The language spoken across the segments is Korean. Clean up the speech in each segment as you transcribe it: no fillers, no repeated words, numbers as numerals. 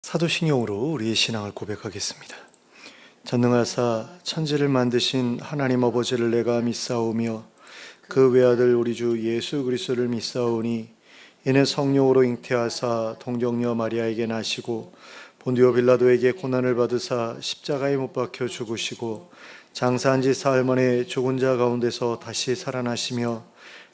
사도신경으로 우리의 신앙을 고백하겠습니다. 전능하사 천지를 만드신 하나님 아버지를 내가 믿사오며 그 외아들 우리 주 예수 그리스도를 믿사오니 이는 성령으로 잉태하사 동정녀 마리아에게 나시고 본디오 빌라도에게 고난을 받으사 십자가에 못 박혀 죽으시고 장사한 지 사흘 만에 죽은 자 가운데서 다시 살아나시며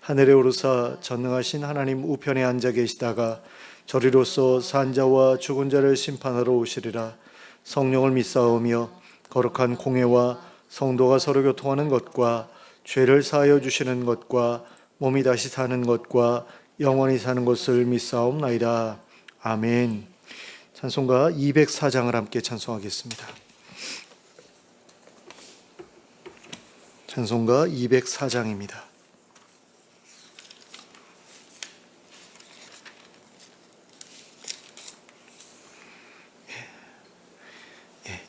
하늘에 오르사 전능하신 하나님 우편에 앉아 계시다가 저리로서 산 자와 죽은 자를 심판하러 오시리라. 성령을 믿사오며 거룩한 공회와 성도가 서로 교통하는 것과 죄를 사하여 주시는 것과 몸이 다시 사는 것과 영원히 사는 것을 믿사옵나이다. 아멘. 찬송가 204장을 함께 찬송하겠습니다. 찬송가 204장입니다.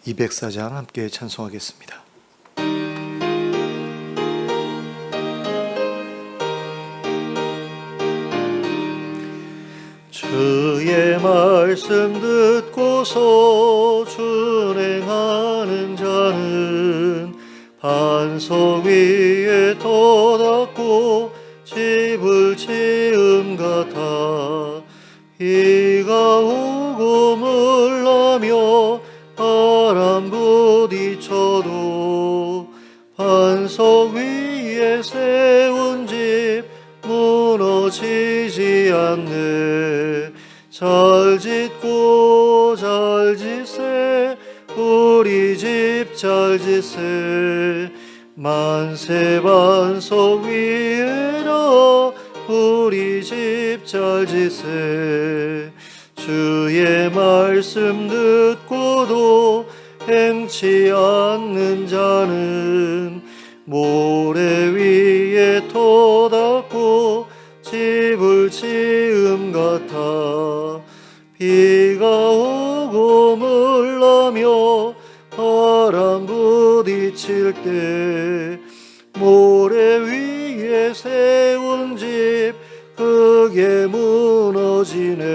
204장 함께 찬송하겠습니다. 주의 말씀 듣고서 준행하는 자는 반석 위에 터닫고 집을 지은 같아 비가 오고 물나며 바람 부딪혀도 반석 위에 세운 집 무너지지 않네. 잘 짓고 잘 짓세 우리 집 잘 짓세 만세 반석 위에라 우리 집 잘 짓세 주의 말씀 듣고도 행치 않는 자는 모래 위에 터닫고 집을 지음 같아 비가 오고 물나며 바람 부딪힐 때 모래 위에 세운 집 크게 무너지네.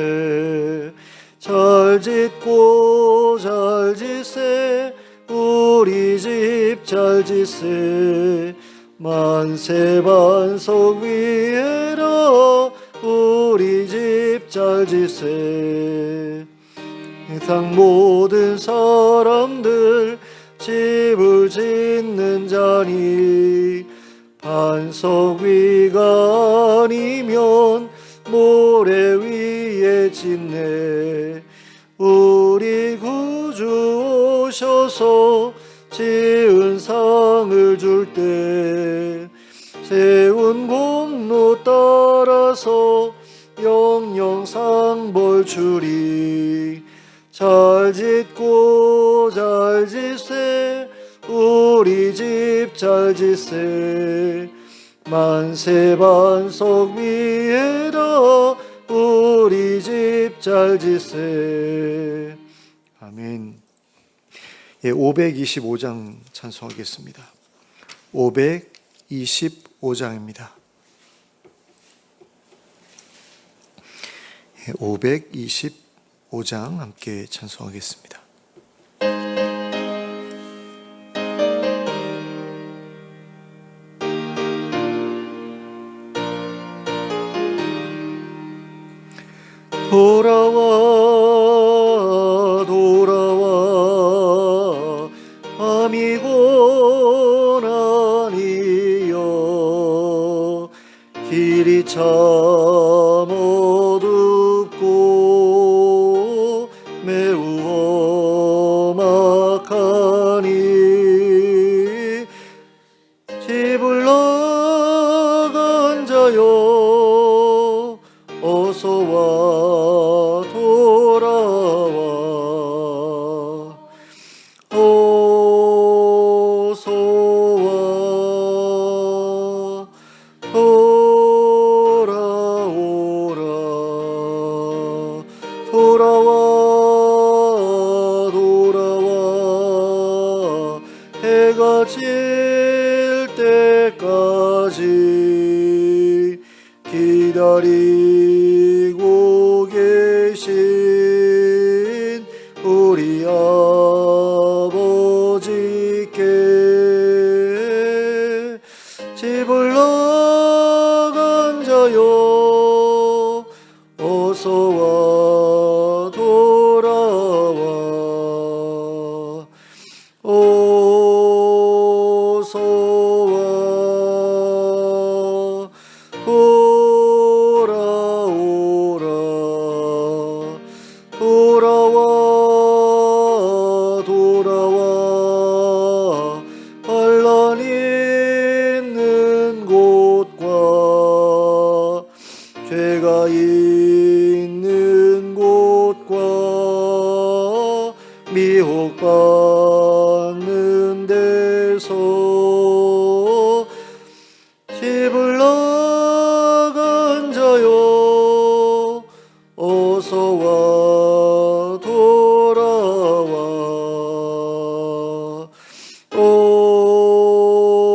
잘 짓고 잘 짓세 우리 집 잘 짓세 만세 반석 위에라 우리 집 잘 짓세 세상 모든 사람들 집을 짓는 자니 반석 위가 아니면 모래 위에 짓네. 우리 구주 오셔서 지은 상을 줄 때 세운 공로 따라서 영영 상벌 주리. 잘 짓고 잘 짓세 우리 집 잘 짓세 만세 반석 위에다 우리 집 잘 짓세. 아멘. 525장 찬송하겠습니다. 525장입니다. 525장 함께 찬송하겠습니다. 돌아와 돌아와 밤이고 나니여 길이 참 어둡고 매우 험악하니 집을 나간 자여 어서와 돌아와 어서와 돌아오라 돌아와 돌아와 해가 질 때까지 기다리고 계신 우리 아버지께 집을 나간 자여 어서와 돌아와 어서와 돌아오라 돌아와 환난 있는 곳과 죄가 있는 곳과 미혹받는 데서 집을 나간 자여 어서와 돌아와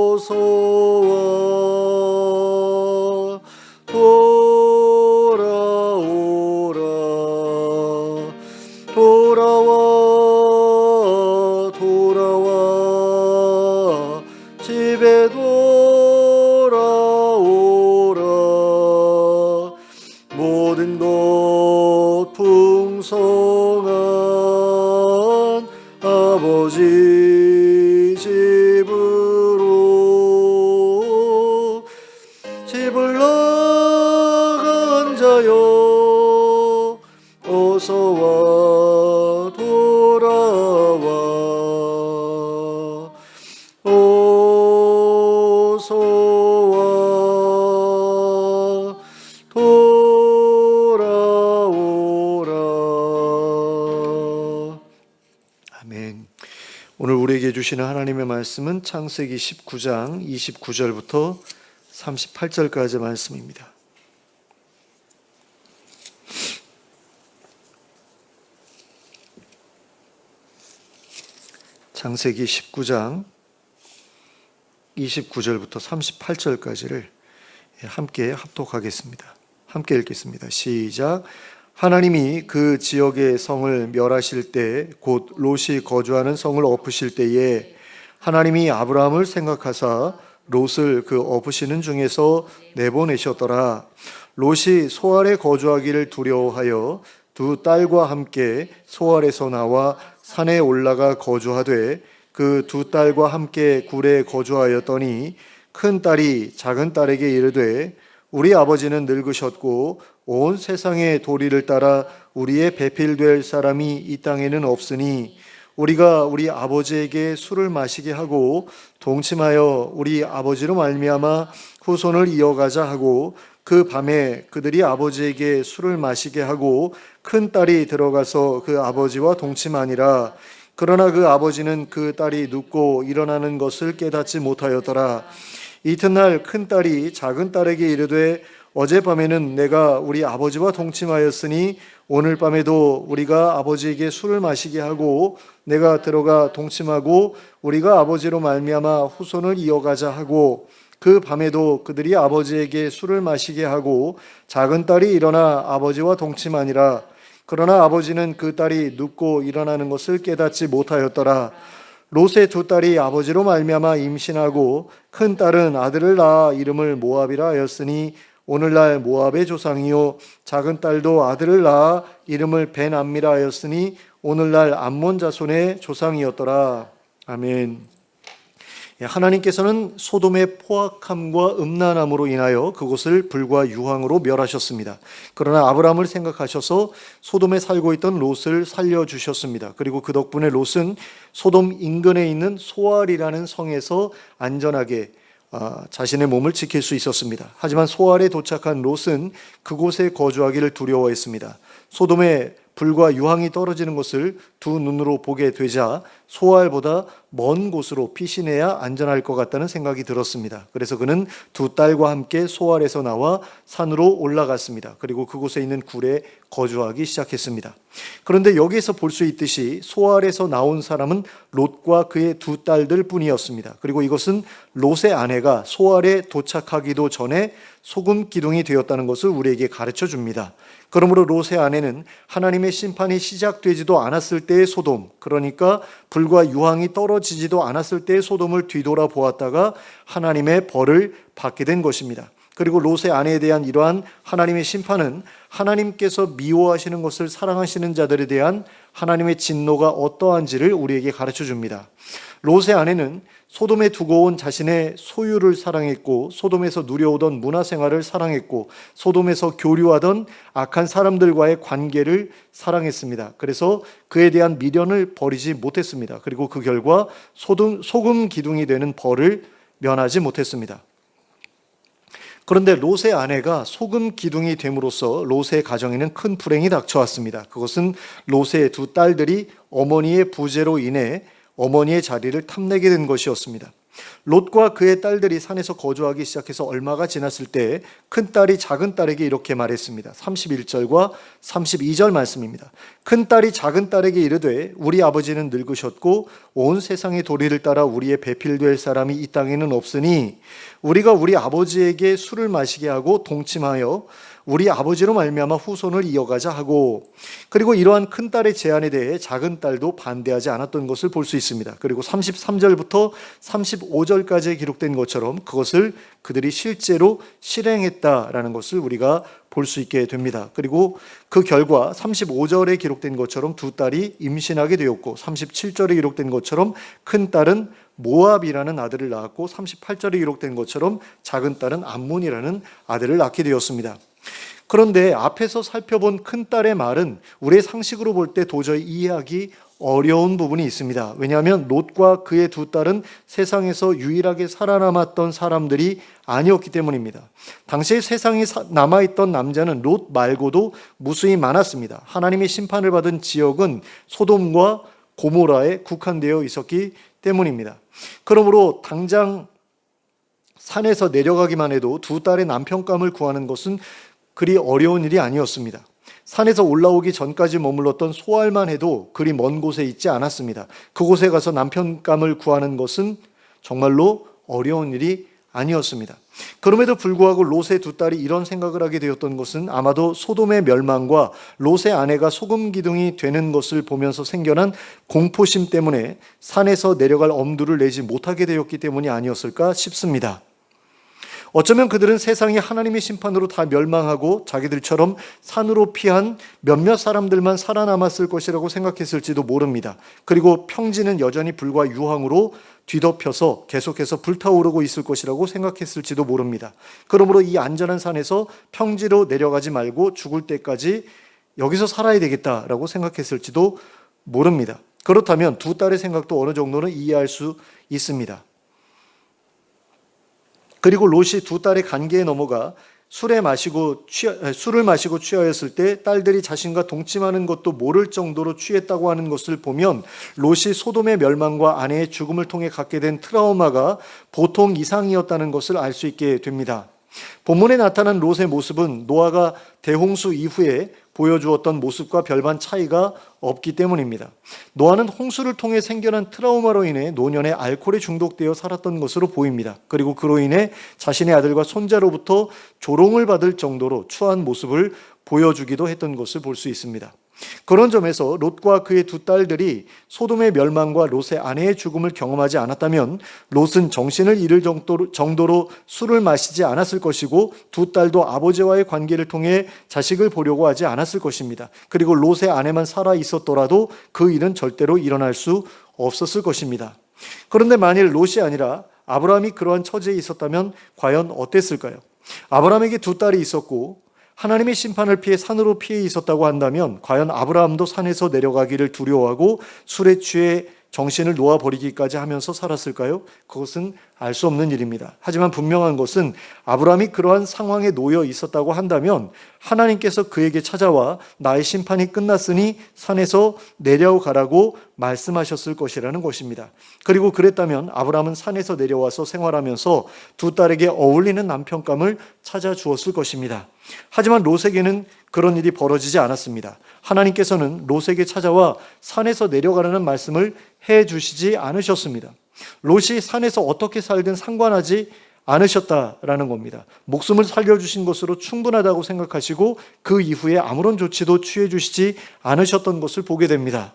어서와 돌아오라 돌아와 집에 돌아오라 모든 것 풍성한 아버지 집으로 집을 나간 자여 어서와 돌아와 어서와 돌아오라. 아멘. 오늘 우리에게 주시는 하나님의 말씀은 창세기 19장 29절부터 38절까지 말씀입니다. 창세기 19장 29절부터 38절까지를 함께 합독하겠습니다. 함께 읽겠습니다. 시작. 하나님이 그 지역의 성을 멸하실 때 곧 롯이 거주하는 성을 엎으실 때에 하나님이 아브라함을 생각하사 롯을 그 엎으시는 중에서 내보내셨더라. 롯이 소알에 거주하기를 두려워하여 두 딸과 함께 소알에서 나와 산에 올라가 거주하되 그 두 딸과 함께 굴에 거주하였더니 큰 딸이 작은 딸에게 이르되 우리 아버지는 늙으셨고 온 세상의 도리를 따라 우리의 배필될 사람이 이 땅에는 없으니 우리가 우리 아버지에게 술을 마시게 하고 동침하여 우리 아버지로 말미암아 후손을 이어가자 하고 그 밤에 그들이 아버지에게 술을 마시게 하고 큰 딸이 들어가서 그 아버지와 동침하니라. 그러나 그 아버지는 그 딸이 눕고 일어나는 것을 깨닫지 못하였더라. 이튿날 큰 딸이 작은 딸에게 이르되 어젯밤에는 내가 우리 아버지와 동침하였으니 오늘 밤에도 우리가 아버지에게 술을 마시게 하고 내가 들어가 동침하고 우리가 아버지로 말미암아 후손을 이어가자 하고 그 밤에도 그들이 아버지에게 술을 마시게 하고 작은 딸이 일어나 아버지와 동침하니라. 그러나 아버지는 그 딸이 눕고 일어나는 것을 깨닫지 못하였더라. 롯의 두 딸이 아버지로 말미암아 임신하고 큰 딸은 아들을 낳아 이름을 모압이라 하였으니 오늘날 모압의 조상이요 작은 딸도 아들을 낳아 이름을 벤암미라 하였으니 오늘날 암몬 자손의 조상이었더라. 아멘. 하나님께서는 소돔의 포악함과 음란함으로 인하여 그곳을 불과 유황으로 멸하셨습니다. 그러나 아브라함을 생각하셔서 소돔에 살고 있던 롯을 살려주셨습니다. 그리고 그 덕분에 롯은 소돔 인근에 있는 소알이라는 성에서 안전하게 자신의 몸을 지킬 수 있었습니다. 하지만 소알에 도착한 롯은 그곳에 거주하기를 두려워했습니다. 소돔에 불과 유황이 떨어지는 것을 두 눈으로 보게 되자 소알보다 먼 곳으로 피신해야 안전할 것 같다는 생각이 들었습니다. 그래서 그는 두 딸과 함께 소알에서 나와 산으로 올라갔습니다. 그리고 그곳에 있는 굴에 거주하기 시작했습니다. 그런데 여기에서 볼 수 있듯이 소알에서 나온 사람은 롯과 그의 두 딸들 뿐이었습니다. 그리고 이것은 롯의 아내가 소알에 도착하기도 전에 소금 기둥이 되었다는 것을 우리에게 가르쳐 줍니다. 그러므로 롯의 아내는 하나님의 하나님의 심판이 시작되지도 않았을 때의 소돔, 그러니까 불과 유황이 떨어지지도 않았을 때의 소돔을 뒤돌아보았다가 하나님의 벌을 받게 된 것입니다. 그리고 롯의 아내에 대한 이러한 하나님의 심판은 하나님께서 미워하시는 것을 사랑하시는 자들에 대한 하나님의 진노가 어떠한지를 우리에게 가르쳐 줍니다. 롯의 아내는 소돔에 두고 온 자신의 소유를 사랑했고, 소돔에서 누려오던 문화생활을 사랑했고, 소돔에서 교류하던 악한 사람들과의 관계를 사랑했습니다. 그래서 그에 대한 미련을 버리지 못했습니다. 그리고 그 결과 소금 기둥이 되는 벌을 면하지 못했습니다. 그런데 롯의 아내가 소금 기둥이 됨으로써 롯의 가정에는 큰 불행이 닥쳐왔습니다. 그것은 롯의 두 딸들이 어머니의 부재로 인해 어머니의 자리를 탐내게 된 것이었습니다. 롯과 그의 딸들이 산에서 거주하기 시작해서 얼마가 지났을 때 큰딸이 작은딸에게 이렇게 말했습니다. 31절과 32절 말씀입니다. 큰딸이 작은딸에게 이르되 우리 아버지는 늙으셨고 온 세상의 도리를 따라 우리의 배필될 사람이 이 땅에는 없으니 우리가 우리 아버지에게 술을 마시게 하고 동침하여 우리 아버지로 말미암아 후손을 이어가자 하고, 그리고 이러한 큰딸의 제안에 대해 작은딸도 반대하지 않았던 것을 볼 수 있습니다. 그리고 33절부터 35절까지 기록된 것처럼 그것을 그들이 실제로 실행했다라는 것을 우리가 볼 수 있게 됩니다. 그리고 그 결과 35절에 기록된 것처럼 두 딸이 임신하게 되었고, 37절에 기록된 것처럼 큰딸은 모압이라는 아들을 낳았고, 38절에 기록된 것처럼 작은딸은 암몬이라는 아들을 낳게 되었습니다. 그런데 앞에서 살펴본 큰딸의 말은 우리의 상식으로 볼 때 도저히 이해하기 어려운 부분이 있습니다. 왜냐하면 롯과 그의 두 딸은 세상에서 유일하게 살아남았던 사람들이 아니었기 때문입니다. 당시에 세상에 남아있던 남자는 롯 말고도 무수히 많았습니다. 하나님의 심판을 받은 지역은 소돔과 고모라에 국한되어 있었기 때문입니다. 그러므로 당장 산에서 내려가기만 해도 두 딸의 남편감을 구하는 것은 그리 어려운 일이 아니었습니다. 산에서 올라오기 전까지 머물렀던 소알만 해도 그리 먼 곳에 있지 않았습니다. 그곳에 가서 남편감을 구하는 것은 정말로 어려운 일이 아니었습니다. 그럼에도 불구하고 롯의 두 딸이 이런 생각을 하게 되었던 것은 아마도 소돔의 멸망과 롯의 아내가 소금 기둥이 되는 것을 보면서 생겨난 공포심 때문에 산에서 내려갈 엄두를 내지 못하게 되었기 때문이 아니었을까 싶습니다. 어쩌면 그들은 세상이 하나님의 심판으로 다 멸망하고 자기들처럼 산으로 피한 몇몇 사람들만 살아남았을 것이라고 생각했을지도 모릅니다. 그리고 평지는 여전히 불과 유황으로 뒤덮여서 계속해서 불타오르고 있을 것이라고 생각했을지도 모릅니다. 그러므로 이 안전한 산에서 평지로 내려가지 말고 죽을 때까지 여기서 살아야 되겠다라고 생각했을지도 모릅니다. 그렇다면 두 딸의 생각도 어느 정도는 이해할 수 있습니다. 그리고 롯이 두 딸의 관계에 넘어가 술을 마시고 취하였을 때 딸들이 자신과 동침하는 것도 모를 정도로 취했다고 하는 것을 보면 롯이 소돔의 멸망과 아내의 죽음을 통해 갖게 된 트라우마가 보통 이상이었다는 것을 알 수 있게 됩니다. 본문에 나타난 롯의 모습은 노아가 대홍수 이후에 보여주었던 모습과 별반 차이가 없기 때문입니다. 노아는 홍수를 통해 생겨난 트라우마로 인해 노년에 알코올에 중독되어 살았던 것으로 보입니다. 그리고 그로 인해 자신의 아들과 손자로부터 조롱을 받을 정도로 추한 모습을 보여주기도 했던 것을 볼 수 있습니다. 그런 점에서 롯과 그의 두 딸들이 소돔의 멸망과 롯의 아내의 죽음을 경험하지 않았다면 롯은 정신을 잃을 정도로 술을 마시지 않았을 것이고 두 딸도 아버지와의 관계를 통해 자식을 보려고 하지 않았을 것입니다. 그리고 롯의 아내만 살아 있었더라도 그 일은 절대로 일어날 수 없었을 것입니다. 그런데 만일 롯이 아니라 아브라함이 그러한 처지에 있었다면 과연 어땠을까요? 아브라함에게 두 딸이 있었고 하나님의 심판을 피해 산으로 피해 있었다고 한다면 과연 아브라함도 산에서 내려가기를 두려워하고 술에 취해 정신을 놓아버리기까지 하면서 살았을까요? 그것은 알 수 없는 일입니다. 하지만 분명한 것은 아브라함이 그러한 상황에 놓여 있었다고 한다면 하나님께서 그에게 찾아와 나의 심판이 끝났으니 산에서 내려가라고 말씀하셨을 것이라는 것입니다. 그리고 그랬다면 아브라함은 산에서 내려와서 생활하면서 두 딸에게 어울리는 남편감을 찾아주었을 것입니다. 하지만 롯에게는 그런 일이 벌어지지 않았습니다. 하나님께서는 롯에게 찾아와 산에서 내려가라는 말씀을 해주시지 않으셨습니다. 롯이 산에서 어떻게 살든 상관하지 않으셨다라는 겁니다. 목숨을 살려주신 것으로 충분하다고 생각하시고 그 이후에 아무런 조치도 취해주시지 않으셨던 것을 보게 됩니다.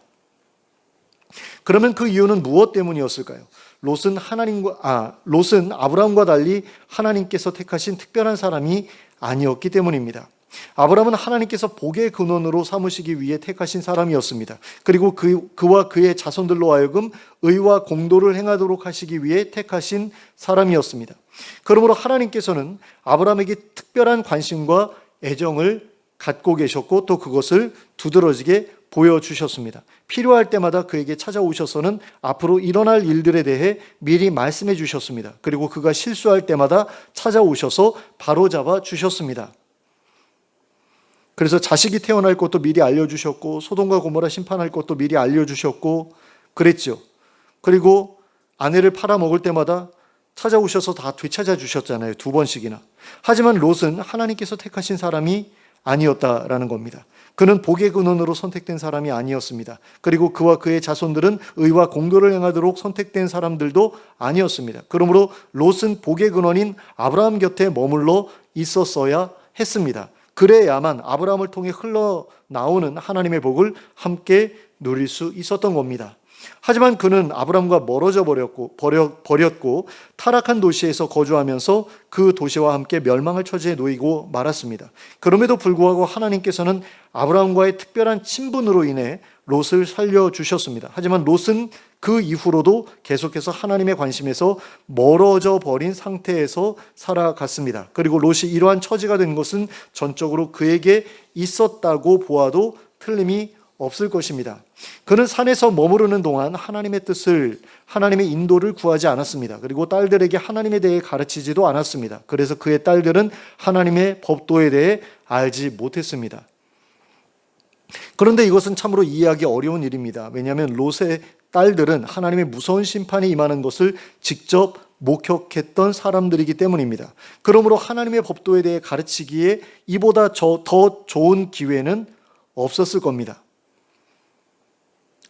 그러면 그 이유는 무엇 때문이었을까요? 롯은 아브라함과 달리 하나님께서 택하신 특별한 사람이 아니었기 때문입니다. 아브라함은 하나님께서 복의 근원으로 삼으시기 위해 택하신 사람이었습니다. 그리고 그와 그의 자손들로 하여금 의와 공도를 행하도록 하시기 위해 택하신 사람이었습니다. 그러므로 하나님께서는 아브라함에게 특별한 관심과 애정을 갖고 계셨고 또 그것을 두드러지게 보여주셨습니다. 필요할 때마다 그에게 찾아오셔서는 앞으로 일어날 일들에 대해 미리 말씀해 주셨습니다. 그리고 그가 실수할 때마다 찾아오셔서 바로잡아 주셨습니다. 그래서 자식이 태어날 것도 미리 알려주셨고 소돔과 고모라 심판할 것도 미리 알려주셨고 그랬죠. 그리고 아내를 팔아먹을 때마다 찾아오셔서 다 되찾아 주셨잖아요. 2번씩이나. 하지만 롯은 하나님께서 택하신 사람이 아니었다라는 겁니다. 그는 복의 근원으로 선택된 사람이 아니었습니다. 그리고 그와 그의 자손들은 의와 공도를 행하도록 선택된 사람들도 아니었습니다. 그러므로 롯은 복의 근원인 아브라함 곁에 머물러 있었어야 했습니다. 그래야만 아브라함을 통해 흘러나오는 하나님의 복을 함께 누릴 수 있었던 겁니다. 하지만 그는 아브라함과 멀어져 버렸고 타락한 도시에서 거주하면서 그 도시와 함께 멸망할 처지에 놓이고 말았습니다. 그럼에도 불구하고 하나님께서는 아브라함과의 특별한 친분으로 인해 롯을 살려주셨습니다. 하지만 롯은 그 이후로도 계속해서 하나님의 관심에서 멀어져 버린 상태에서 살아갔습니다. 그리고 롯이 이러한 처지가 된 것은 전적으로 그에게 있었다고 보아도 틀림이 없을 것입니다. 그는 산에서 머무르는 동안 하나님의 뜻을, 하나님의 인도를 구하지 않았습니다. 그리고 딸들에게 하나님에 대해 가르치지도 않았습니다. 그래서 그의 딸들은 하나님의 법도에 대해 알지 못했습니다. 그런데 이것은 참으로 이해하기 어려운 일입니다. 왜냐하면 롯의 딸들은 하나님의 무서운 심판이 임하는 것을 직접 목격했던 사람들이기 때문입니다. 그러므로 하나님의 법도에 대해 가르치기에 이보다 더 좋은 기회는 없었을 겁니다.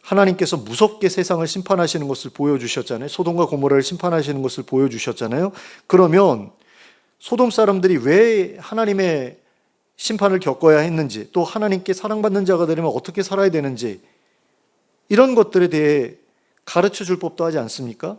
하나님께서 무섭게 세상을 심판하시는 것을 보여주셨잖아요. 소돔과 고모라를 심판하시는 것을 보여주셨잖아요. 그러면 소돔 사람들이 왜 하나님의 심판을 겪어야 했는지, 또 하나님께 사랑받는 자가 되려면 어떻게 살아야 되는지, 이런 것들에 대해 가르쳐 줄 법도 하지 않습니까?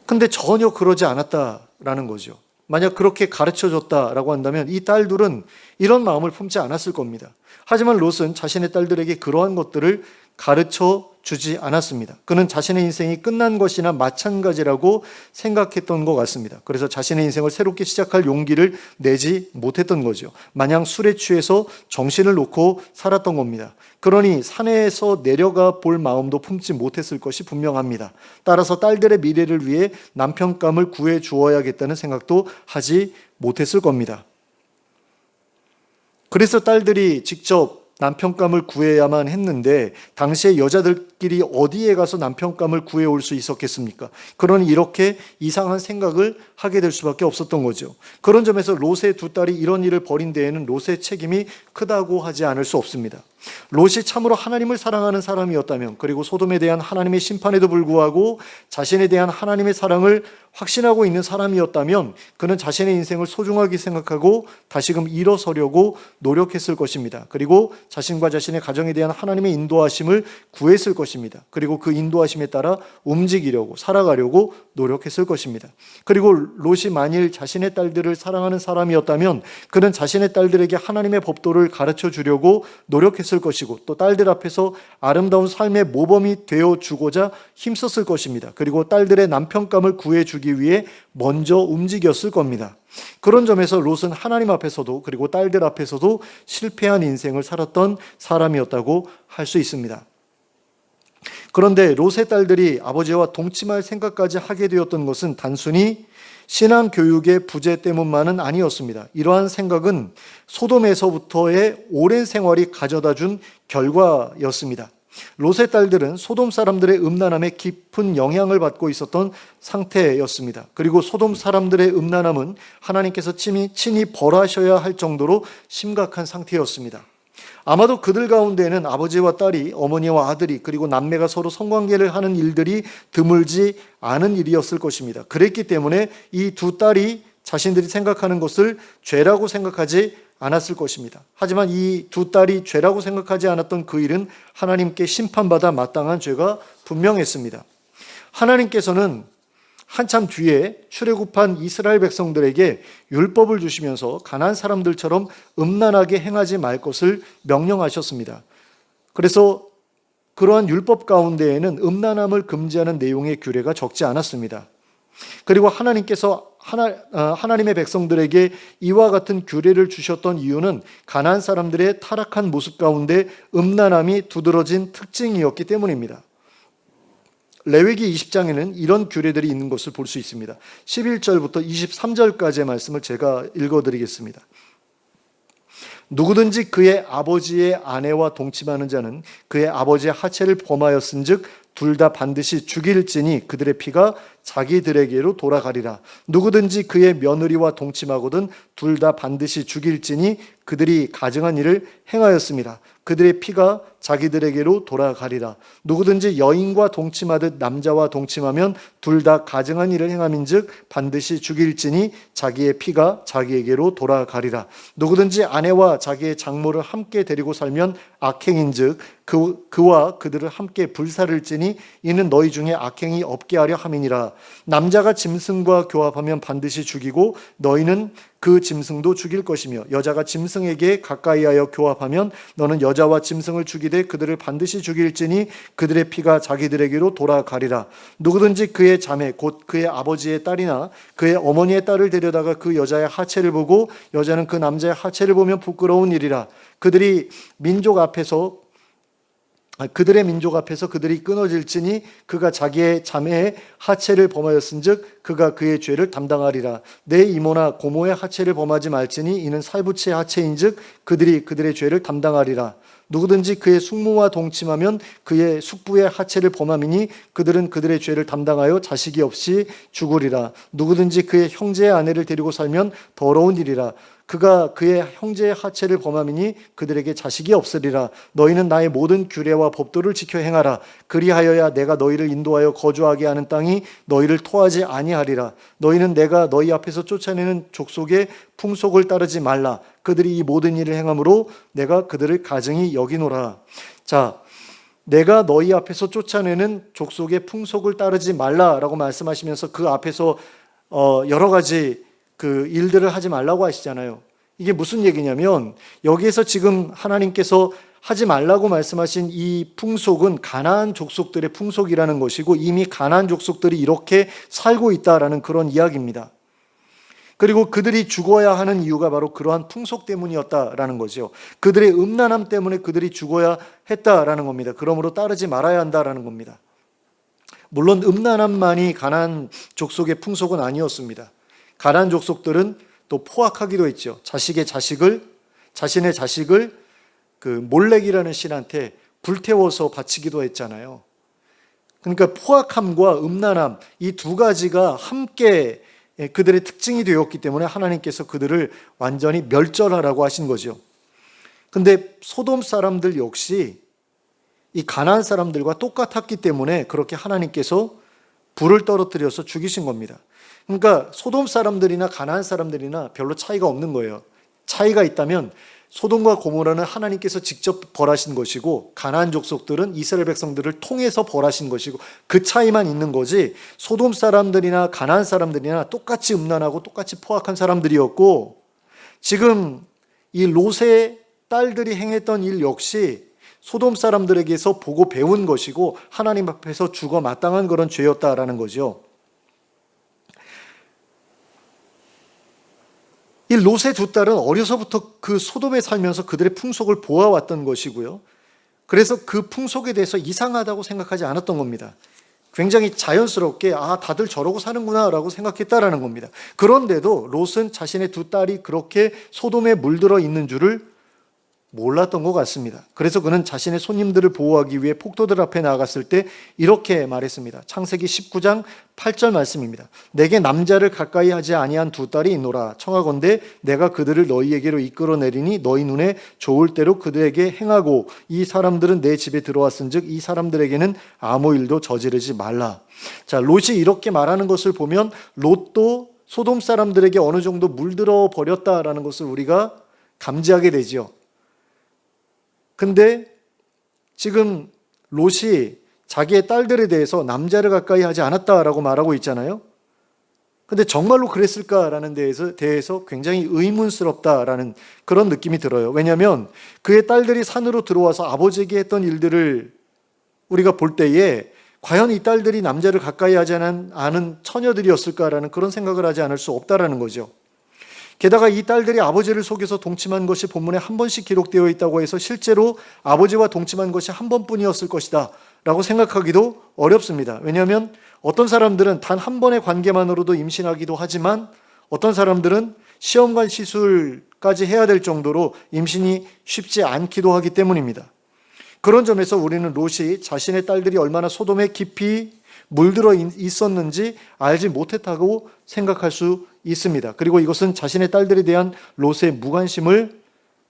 근데 전혀 그러지 않았다라는 거죠. 만약 그렇게 가르쳐 줬다라고 한다면 이 딸들은 이런 마음을 품지 않았을 겁니다. 하지만 롯은 자신의 딸들에게 그러한 것들을 가르쳐 주지 않았습니다. 그는 자신의 인생이 끝난 것이나 마찬가지라고 생각했던 것 같습니다. 그래서 자신의 인생을 새롭게 시작할 용기를 내지 못했던 거죠. 마냥 술에 취해서 정신을 놓고 살았던 겁니다. 그러니 산에서 내려가 볼 마음도 품지 못했을 것이 분명합니다. 따라서 딸들의 미래를 위해 남편감을 구해 주어야겠다는 생각도 하지 못했을 겁니다. 그래서 딸들이 직접 남편감을 구해야만 했는데 당시에 여자들끼리 어디에 가서 남편감을 구해올 수 있었겠습니까? 그러니 이렇게 이상한 생각을 하게 될 수밖에 없었던 거죠. 그런 점에서 롯의 두 딸이 이런 일을 벌인 데에는 롯의 책임이 크다고 하지 않을 수 없습니다. 롯이 참으로 하나님을 사랑하는 사람이었다면, 그리고 소돔에 대한 하나님의 심판에도 불구하고 자신에 대한 하나님의 사랑을 확신하고 있는 사람이었다면 그는 자신의 인생을 소중하게 생각하고 다시금 일어서려고 노력했을 것입니다. 그리고 자신과 자신의 가정에 대한 하나님의 인도하심을 구했을 것입니다. 그리고 그 인도하심에 따라 움직이려고, 살아가려고 노력했을 것입니다. 그리고 롯이 만일 자신의 딸들을 사랑하는 사람이었다면 그는 자신의 딸들에게 하나님의 법도를 가르쳐 주려고 노력했을 것이고 또 딸들 앞에서 아름다운 삶의 모범이 되어주고자 힘썼을 것입니다. 그리고 딸들의 남편감을 구해주기 위해 먼저 움직였을 겁니다. 그런 점에서 롯은 하나님 앞에서도 그리고 딸들 앞에서도 실패한 인생을 살았던 사람이었다고 할 수 있습니다. 그런데 롯의 딸들이 아버지와 동침할 생각까지 하게 되었던 것은 단순히 신앙 교육의 부재 때문만은 아니었습니다. 이러한 생각은 소돔에서부터의 오랜 생활이 가져다 준 결과였습니다. 롯의 딸들은 소돔 사람들의 음란함에 깊은 영향을 받고 있었던 상태였습니다. 그리고 소돔 사람들의 음란함은 하나님께서 친히 벌하셔야 할 정도로 심각한 상태였습니다. 아마도 그들 가운데에는 아버지와 딸이, 어머니와 아들이, 그리고 남매가 서로 성관계를 하는 일들이 드물지 않은 일이었을 것입니다. 그랬기 때문에 이 두 딸이 자신들이 생각하는 것을 죄라고 생각하지 않았을 것입니다. 하지만 이 두 딸이 죄라고 생각하지 않았던 그 일은 하나님께 심판받아 마땅한 죄가 분명했습니다. 하나님께서는 한참 뒤에 출애굽한 이스라엘 백성들에게 율법을 주시면서 가나안 사람들처럼 음란하게 행하지 말 것을 명령하셨습니다. 그래서 그러한 율법 가운데에는 음란함을 금지하는 내용의 규례가 적지 않았습니다. 그리고 하나님께서 하나님의 백성들에게 이와 같은 규례를 주셨던 이유는 가나안 사람들의 타락한 모습 가운데 음란함이 두드러진 특징이었기 때문입니다. 레위기 20장에는 이런 규례들이 있는 것을 볼 수 있습니다. 11절부터 23절까지의 말씀을 제가 읽어드리겠습니다. 누구든지 그의 아버지의 아내와 동침하는 자는 그의 아버지의 하체를 범하였은즉 둘 다 반드시 죽일지니 그들의 피가 자기들에게로 돌아가리라. 누구든지 그의 며느리와 동침하거든 둘 다 반드시 죽일지니 그들이 가증한 일을 행하였습니다. 그들의 피가 자기들에게로 돌아가리라. 누구든지 여인과 동침하듯 남자와 동침하면 둘 다 가증한 일을 행함인즉 반드시 죽일지니 자기의 피가 자기에게로 돌아가리라. 누구든지 아내와 자기의 장모를 함께 데리고 살면 악행인즉 그와 그들을 함께 불살을지니 이는 너희 중에 악행이 없게 하려 함이니라. 남자가 짐승과 교합하면 반드시 죽이고 너희는 그 짐승도 죽일 것이며 여자가 짐승에게 가까이하여 교합하면 너는 여자와 짐승을 죽이되 그들을 반드시 죽일지니 그들의 피가 자기들에게로 돌아가리라. 누구든지 그의 자매 곧 그의 아버지의 딸이나 그의 어머니의 딸을 데려다가 그 여자의 하체를 보고 여자는 그 남자의 하체를 보면 부끄러운 일이라. 그들의 민족 앞에서 그들이 끊어질지니 그가 자기의 자매의 하체를 범하였은즉 그가 그의 죄를 담당하리라. 내 이모나 고모의 하체를 범하지 말지니 이는 살부치의 하체인즉 그들이 그들의 죄를 담당하리라. 누구든지 그의 숙모와 동침하면 그의 숙부의 하체를 범함이니 그들은 그들의 죄를 담당하여 자식이 없이 죽으리라. 누구든지 그의 형제의 아내를 데리고 살면 더러운 일이라. 그가 그의 형제의 하체를 범함이니 그들에게 자식이 없으리라. 너희는 나의 모든 규례와 법도를 지켜 행하라. 그리하여야 내가 너희를 인도하여 거주하게 하는 땅이 너희를 토하지 아니하리라. 너희는 내가 너희 앞에서 쫓아내는 족속의 풍속을 따르지 말라. 그들이 이 모든 일을 행함으로 내가 그들을 가증히 여기노라. 자, 내가 너희 앞에서 쫓아내는 족속의 풍속을 따르지 말라라고 말씀하시면서 그 앞에서 여러 가지 그 일들을 하지 말라고 하시잖아요. 이게 무슨 얘기냐면 여기에서 지금 하나님께서 하지 말라고 말씀하신 이 풍속은 가나안 족속들의 풍속이라는 것이고 이미 가나안 족속들이 이렇게 살고 있다라는 그런 이야기입니다. 그리고 그들이 죽어야 하는 이유가 바로 그러한 풍속 때문이었다라는 거죠. 그들의 음란함 때문에 그들이 죽어야 했다라는 겁니다. 그러므로 따르지 말아야 한다라는 겁니다. 물론 음란함만이 가나안 족속의 풍속은 아니었습니다. 가나안 족속들은 또 포악하기도 했죠. 자신의 자식을 그 몰렉이라는 신한테 불태워서 바치기도 했잖아요. 그러니까 포악함과 음란함 이 두 가지가 함께 그들의 특징이 되었기 때문에 하나님께서 그들을 완전히 멸절하라고 하신 거죠. 근데 소돔 사람들 역시 이 가나안 사람들과 똑같았기 때문에 그렇게 하나님께서 불을 떨어뜨려서 죽이신 겁니다. 그러니까 소돔 사람들이나 가나안 사람들이나 별로 차이가 없는 거예요. 차이가 있다면 소돔과 고모라는 하나님께서 직접 벌하신 것이고 가나안 족속들은 이스라엘 백성들을 통해서 벌하신 것이고 그 차이만 있는 거지 소돔 사람들이나 가나안 사람들이나 똑같이 음란하고 똑같이 포악한 사람들이었고 지금 이 롯의 딸들이 행했던 일 역시 소돔 사람들에게서 보고 배운 것이고 하나님 앞에서 죽어 마땅한 그런 죄였다라는 거죠. 이 롯의 두 딸은 어려서부터 그 소돔에 살면서 그들의 풍속을 보아왔던 것이고요. 그래서 그 풍속에 대해서 이상하다고 생각하지 않았던 겁니다. 굉장히 자연스럽게 다들 저러고 사는구나 라고 생각했다라는 겁니다. 그런데도 롯은 자신의 두 딸이 그렇게 소돔에 물들어 있는 줄을 몰랐던 것 같습니다. 그래서 그는 자신의 손님들을 보호하기 위해 폭도들 앞에 나아갔을 때 이렇게 말했습니다. 창세기 19장 8절 말씀입니다. 내게 남자를 가까이 하지 아니한 두 딸이 있노라. 청하건대 내가 그들을 너희에게로 이끌어내리니 너희 눈에 좋을 대로 그들에게 행하고 이 사람들은 내 집에 들어왔은즉 이 사람들에게는 아무 일도 저지르지 말라. 자, 롯이 이렇게 말하는 것을 보면 롯도 소돔 사람들에게 어느 정도 물들어 버렸다라는 것을 우리가 감지하게 되지요. 근데 지금 롯이 자기의 딸들에 대해서 남자를 가까이 하지 않았다라고 말하고 있잖아요. 근데 정말로 그랬을까라는 대해서 굉장히 의문스럽다라는 그런 느낌이 들어요. 왜냐하면 그의 딸들이 산으로 들어와서 아버지에게 했던 일들을 우리가 볼 때에 과연 이 딸들이 남자를 가까이 하지 않은 처녀들이었을까라는 그런 생각을 하지 않을 수 없다라는 거죠. 게다가 이 딸들이 아버지를 속여서 동침한 것이 본문에 한 번씩 기록되어 있다고 해서 실제로 아버지와 동침한 것이 한 번뿐이었을 것이다 라고 생각하기도 어렵습니다. 왜냐하면 어떤 사람들은 단 한 번의 관계만으로도 임신하기도 하지만 어떤 사람들은 시험관 시술까지 해야 될 정도로 임신이 쉽지 않기도 하기 때문입니다. 그런 점에서 우리는 롯이 자신의 딸들이 얼마나 소돔에 깊이 물들어 있었는지 알지 못했다고 생각할 수 있습니다. 그리고 이것은 자신의 딸들에 대한 롯의 무관심을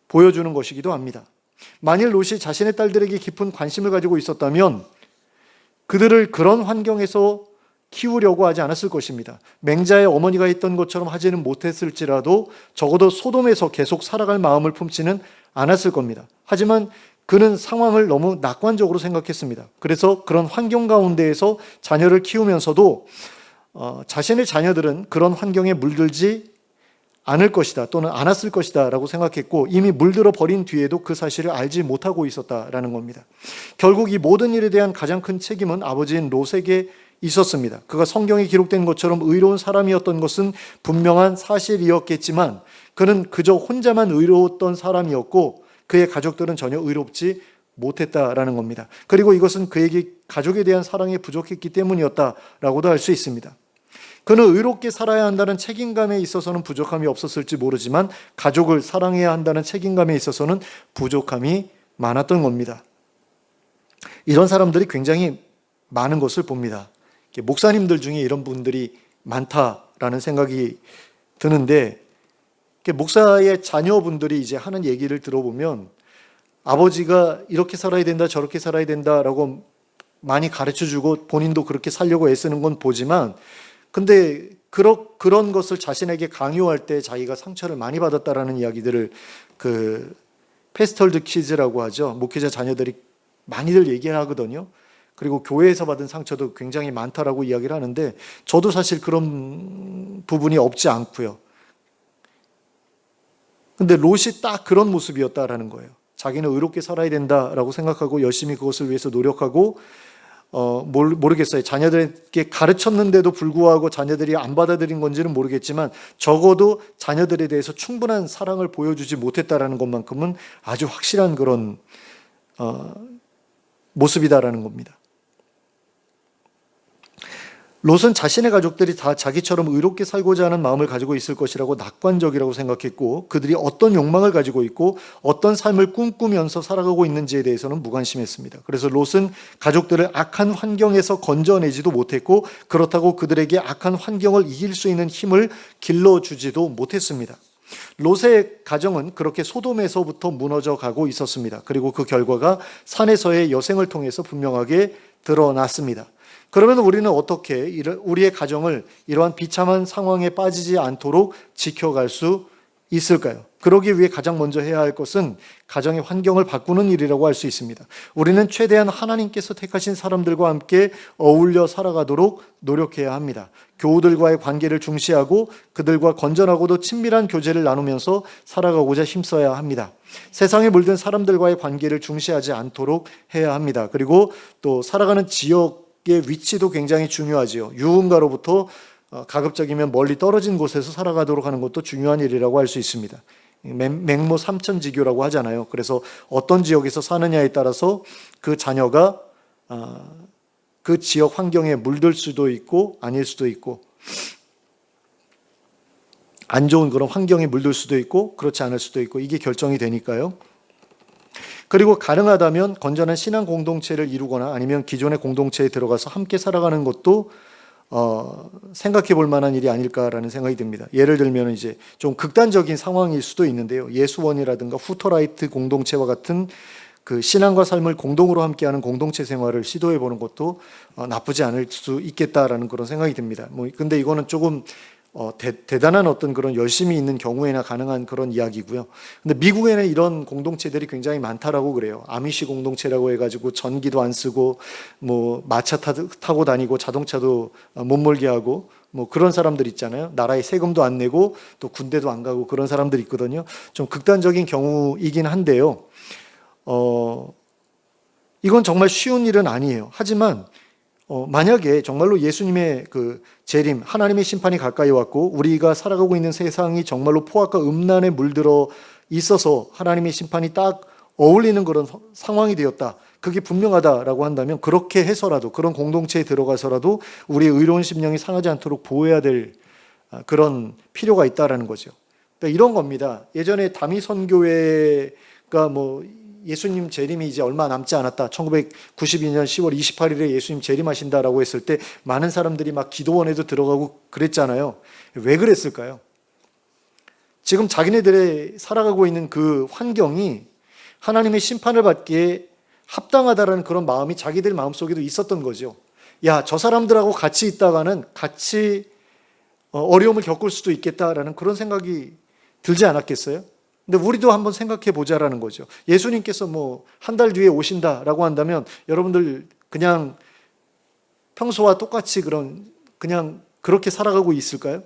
보여주는 것이기도 합니다. 만일 롯이 자신의 딸들에게 깊은 관심을 가지고 있었다면 그들을 그런 환경에서 키우려고 하지 않았을 것입니다. 맹자의 어머니가 했던 것처럼 하지는 못했을지라도 적어도 소돔에서 계속 살아갈 마음을 품지는 않았을 겁니다. 하지만 그는 상황을 너무 낙관적으로 생각했습니다. 그래서 그런 환경 가운데에서 자녀를 키우면서도 자신의 자녀들은 그런 환경에 물들지 않을 것이다 또는 않았을 것이다 라고 생각했고 이미 물들어 버린 뒤에도 그 사실을 알지 못하고 있었다라는 겁니다. 결국 이 모든 일에 대한 가장 큰 책임은 아버지인 롯에게 있었습니다. 그가 성경에 기록된 것처럼 의로운 사람이었던 것은 분명한 사실이었겠지만 그는 그저 혼자만 의로웠던 사람이었고 그의 가족들은 전혀 의롭지 못했다라는 겁니다. 그리고 이것은 그에게 가족에 대한 사랑이 부족했기 때문이었다라고도 할 수 있습니다. 그는 의롭게 살아야 한다는 책임감에 있어서는 부족함이 없었을지 모르지만 가족을 사랑해야 한다는 책임감에 있어서는 부족함이 많았던 겁니다. 이런 사람들이 굉장히 많은 것을 봅니다. 목사님들 중에 이런 분들이 많다라는 생각이 드는데 목사의 자녀분들이 이제 하는 얘기를 들어보면 아버지가 이렇게 살아야 된다 저렇게 살아야 된다라고 많이 가르쳐주고 본인도 그렇게 살려고 애쓰는 건 보지만 근데 그런 것을 자신에게 강요할 때 자기가 상처를 많이 받았다라는 이야기들을 패스털드 키즈라고 하죠. 목회자 자녀들이 많이들 얘기하거든요. 그리고 교회에서 받은 상처도 굉장히 많다라고 이야기를 하는데 저도 사실 그런 부분이 없지 않고요. 근데 롯이 딱 그런 모습이었다라는 거예요. 자기는 의롭게 살아야 된다라고 생각하고 열심히 그것을 위해서 노력하고 모르겠어요. 자녀들에게 가르쳤는데도 불구하고 자녀들이 안 받아들인 건지는 모르겠지만 적어도 자녀들에 대해서 충분한 사랑을 보여주지 못했다라는 것만큼은 아주 확실한 그런 모습이다라는 겁니다. 롯은 자신의 가족들이 다 자기처럼 의롭게 살고자 하는 마음을 가지고 있을 것이라고 낙관적이라고 생각했고 그들이 어떤 욕망을 가지고 있고 어떤 삶을 꿈꾸면서 살아가고 있는지에 대해서는 무관심했습니다. 그래서 롯은 가족들을 악한 환경에서 건져내지도 못했고 그렇다고 그들에게 악한 환경을 이길 수 있는 힘을 길러주지도 못했습니다. 롯의 가정은 그렇게 소돔에서부터 무너져 가고 있었습니다. 그리고 그 결과가 산에서의 여생을 통해서 분명하게 드러났습니다. 그러면 우리는 어떻게 우리의 가정을 이러한 비참한 상황에 빠지지 않도록 지켜갈 수 있을까요? 그러기 위해 가장 먼저 해야 할 것은 가정의 환경을 바꾸는 일이라고 할 수 있습니다. 우리는 최대한 하나님께서 택하신 사람들과 함께 어울려 살아가도록 노력해야 합니다. 교우들과의 관계를 중시하고 그들과 건전하고도 친밀한 교제를 나누면서 살아가고자 힘써야 합니다. 세상에 물든 사람들과의 관계를 중시하지 않도록 해야 합니다. 그리고 또 살아가는 지역의 위치도 굉장히 중요하지요. 유흥가로부터 가급적이면 멀리 떨어진 곳에서 살아가도록 하는 것도 중요한 일이라고 할 수 있습니다. 맹모 삼천지교라고 하잖아요. 그래서 어떤 지역에서 사느냐에 따라서 그 자녀가 그 지역 환경에 물들 수도 있고 아닐 수도 있고 안 좋은 그런 환경에 물들 수도 있고 그렇지 않을 수도 있고 이게 결정이 되니까요. 그리고 가능하다면 건전한 신앙 공동체를 이루거나 아니면 기존의 공동체에 들어가서 함께 살아가는 것도 생각해 볼 만한 일이 아닐까라는 생각이 듭니다. 예를 들면 이제 좀 극단적인 상황일 수도 있는데요. 예수원이라든가 후터라이트 공동체와 같은 그 신앙과 삶을 공동으로 함께하는 공동체 생활을 시도해 보는 것도 나쁘지 않을 수 있겠다라는 그런 생각이 듭니다. 근데 이거는 조금 대단한 어떤 그런 열심이 있는 경우에나 가능한 그런 이야기고요. 근데 미국에는 이런 공동체들이 굉장히 많다라고 그래요. 아미시 공동체라고 해가지고 전기도 안 쓰고 뭐 마차 타고 다니고 자동차도 못 몰게 하고 뭐 그런 사람들 있잖아요. 나라에 세금도 안 내고 또 군대도 안 가고 그런 사람들 있거든요. 좀 극단적인 경우이긴 한데요. 이건 정말 쉬운 일은 아니에요. 하지만 만약에 정말로 예수님의 그 재림, 하나님의 심판이 가까이 왔고 우리가 살아가고 있는 세상이 정말로 포악과 음란에 물들어 있어서 하나님의 심판이 딱 어울리는 그런 상황이 되었다. 그게 분명하다라고 한다면 그렇게 해서라도 그런 공동체에 들어가서라도 우리의 의로운 심령이 상하지 않도록 보호해야 될 그런 필요가 있다라는 거죠. 그러니까 이런 겁니다. 예전에 다미선교회가 뭐 예수님 재림이 이제 얼마 남지 않았다. 1992년 10월 28일에 예수님 재림하신다라고 했을 때 많은 사람들이 막 기도원에도 들어가고 그랬잖아요. 왜 그랬을까요? 지금 자기네들의 살아가고 있는 그 환경이 하나님의 심판을 받기에 합당하다라는 그런 마음이 자기들 마음속에도 있었던 거죠. 야, 저 사람들하고 같이 있다가는 같이 어려움을 겪을 수도 있겠다라는 그런 생각이 들지 않았겠어요? 근데 우리도 한번 생각해 보자라는 거죠. 예수님께서 뭐 한 달 뒤에 오신다라고 한다면 여러분들 그냥 평소와 똑같이 그냥 그렇게 살아가고 있을까요?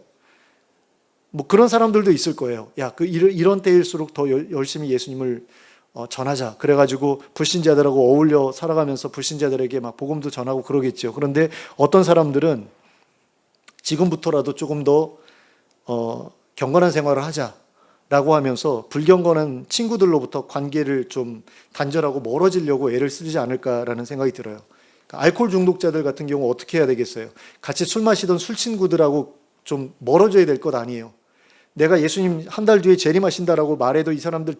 뭐 그런 사람들도 있을 거예요. 야, 이런 때일수록 더 열심히 예수님을 전하자. 그래가지고 불신자들하고 어울려 살아가면서 불신자들에게 막 복음도 전하고 그러겠죠. 그런데 어떤 사람들은 지금부터라도 조금 더 경건한 생활을 하자. 라고 하면서 불경건한 친구들로부터 관계를 좀 단절하고 멀어지려고 애를 쓰지 않을까라는 생각이 들어요. 그러니까 알코올 중독자들 같은 경우 어떻게 해야 되겠어요? 같이 술 마시던 술 친구들하고 좀 멀어져야 될 것 아니에요. 내가 예수님 한 달 뒤에 재림하신다라고 말해도 이 사람들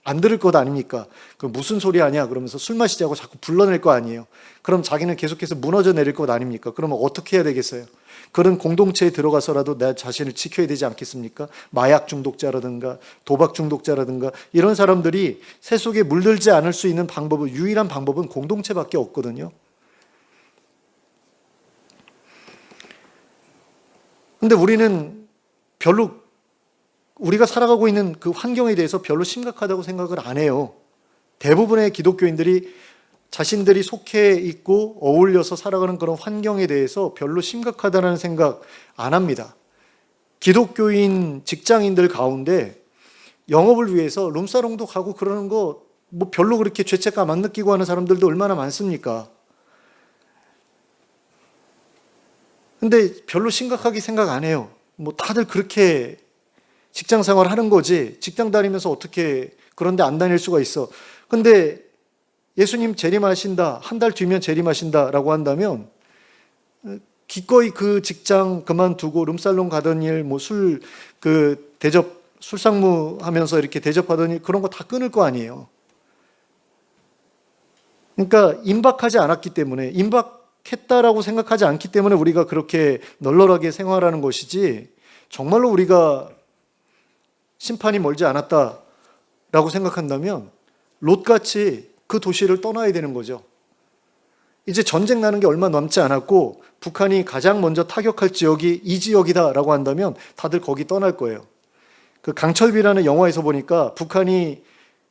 안 들을 것 아닙니까? 그 무슨 소리 하냐 그러면서 술 마시자고 자꾸 불러낼 거 아니에요. 그럼 자기는 계속해서 무너져 내릴 것 아닙니까? 그러면 어떻게 해야 되겠어요? 그런 공동체에 들어가서라도 내 자신을 지켜야 되지 않겠습니까? 마약 중독자라든가 도박 중독자라든가 이런 사람들이 새 속에 물들지 않을 수 있는 방법은 유일한 방법은 공동체밖에 없거든요. 근데 우리는 별로 우리가 살아가고 있는 그 환경에 대해서 별로 심각하다고 생각을 안 해요. 대부분의 기독교인들이 자신들이 속해 있고 어울려서 살아가는 그런 환경에 대해서 별로 심각하다는 생각 안 합니다. 기독교인 직장인들 가운데 영업을 위해서 룸사롱도 가고 그러는 거 뭐 별로 그렇게 죄책감 안 느끼고 하는 사람들도 얼마나 많습니까? 근데 별로 심각하게 생각 안 해요. 뭐 다들 그렇게 직장 생활 하는 거지 직장 다니면서 어떻게 그런데 안 다닐 수가 있어. 근데 예수님 재림하신다, 한 달 뒤면 재림하신다라고 한다면 기꺼이 그 직장 그만두고 룸살롱 가던 일, 뭐 술상무 하면서 이렇게 대접하던 일 그런 거 다 끊을 거 아니에요. 그러니까 임박하지 않았기 때문에 임박했다라고 생각하지 않기 때문에 우리가 그렇게 널널하게 생활하는 것이지 정말로 우리가 심판이 멀지 않았다라고 생각한다면 롯같이 그 도시를 떠나야 되는 거죠. 이제 전쟁 나는 게 얼마 남지 않았고 북한이 가장 먼저 타격할 지역이 이 지역이다라고 한다면 다들 거기 떠날 거예요. 그 강철비라는 영화에서 보니까 북한이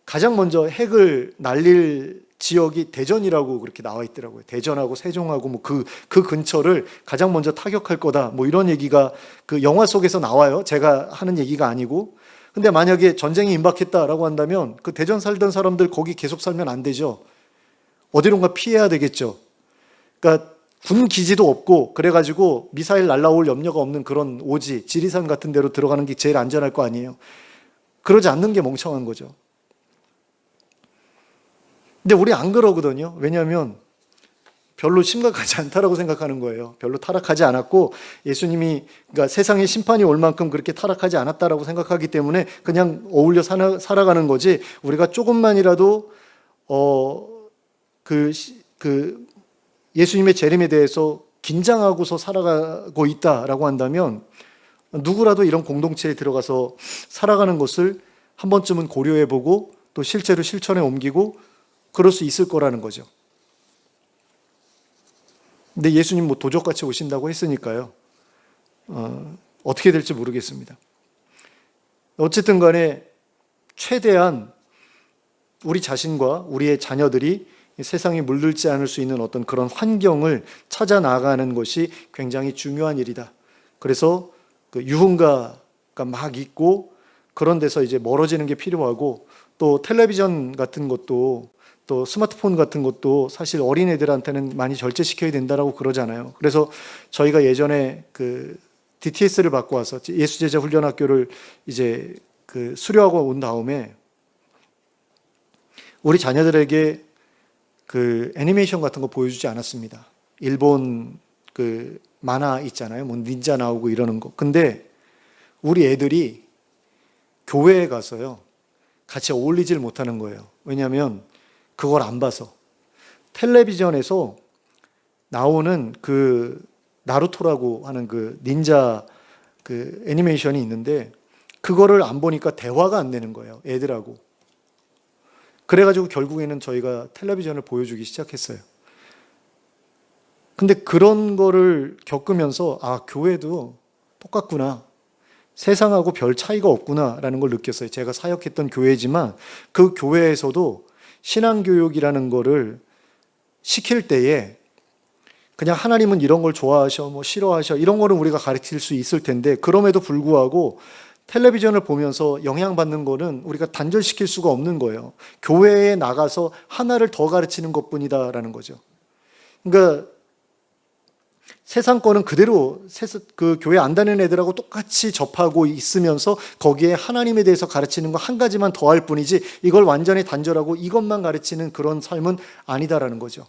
가장 먼저 핵을 날릴 지역이 대전이라고 그렇게 나와 있더라고요. 대전하고 세종하고 뭐 그 근처를 가장 먼저 타격할 거다. 뭐 이런 얘기가 그 영화 속에서 나와요. 제가 하는 얘기가 아니고. 근데 만약에 전쟁이 임박했다라고 한다면 그 대전 살던 사람들 거기 계속 살면 안 되죠. 어디론가 피해야 되겠죠. 그러니까 군 기지도 없고 그래가지고 미사일 날라올 염려가 없는 그런 오지, 지리산 같은 데로 들어가는 게 제일 안전할 거 아니에요. 그러지 않는 게 멍청한 거죠. 근데 우리 안 그러거든요. 왜냐하면 별로 심각하지 않다라고 생각하는 거예요. 별로 타락하지 않았고 예수님이 그러니까 세상에 심판이 올 만큼 그렇게 타락하지 않았다라고 생각하기 때문에 그냥 어울려 살아가는 거지 우리가 조금만이라도 그 예수님의 재림에 대해서 긴장하고서 살아가고 있다라고 한다면 누구라도 이런 공동체에 들어가서 살아가는 것을 한 번쯤은 고려해보고 또 실제로 실천에 옮기고 그럴 수 있을 거라는 거죠. 근데 예수님 뭐 도적같이 오신다고 했으니까요. 어떻게 될지 모르겠습니다. 어쨌든 간에 최대한 우리 자신과 우리의 자녀들이 세상에 물들지 않을 수 있는 어떤 그런 환경을 찾아 나가는 것이 굉장히 중요한 일이다. 그래서 그 유흥가가 막 있고 그런 데서 이제 멀어지는 게 필요하고 또 텔레비전 같은 것도 또 스마트폰 같은 것도 사실 어린애들한테는 많이 절제시켜야 된다라고 그러잖아요. 그래서 저희가 예전에 그 DTS를 받고 와서 예수제자 훈련학교를 이제 그 수료하고 온 다음에 우리 자녀들에게 그 애니메이션 같은 거 보여주지 않았습니다. 일본 그 만화 있잖아요. 뭐 닌자 나오고 이러는 거. 근데 우리 애들이 교회에 가서요. 같이 어울리질 못하는 거예요. 왜냐하면 그걸 안 봐서. 텔레비전에서 나오는 그 나루토라고 하는 그 닌자 그 애니메이션이 있는데 그거를 안 보니까 대화가 안 되는 거예요. 애들하고. 그래가지고 결국에는 저희가 텔레비전을 보여주기 시작했어요. 근데 그런 거를 겪으면서 아, 교회도 똑같구나. 세상하고 별 차이가 없구나라는 걸 느꼈어요. 제가 사역했던 교회지만 그 교회에서도 신앙교육이라는 거를 시킬 때에 그냥 하나님은 이런 걸 좋아하셔, 뭐 싫어하셔, 이런 거는 우리가 가르칠 수 있을 텐데 그럼에도 불구하고 텔레비전을 보면서 영향받는 거는 우리가 단절시킬 수가 없는 거예요. 교회에 나가서 하나를 더 가르치는 것뿐이다라는 거죠. 그러니까 세상 거는 그대로 그 교회 안 다니는 애들하고 똑같이 접하고 있으면서 거기에 하나님에 대해서 가르치는 거 한 가지만 더 할 뿐이지 이걸 완전히 단절하고 이것만 가르치는 그런 삶은 아니다라는 거죠.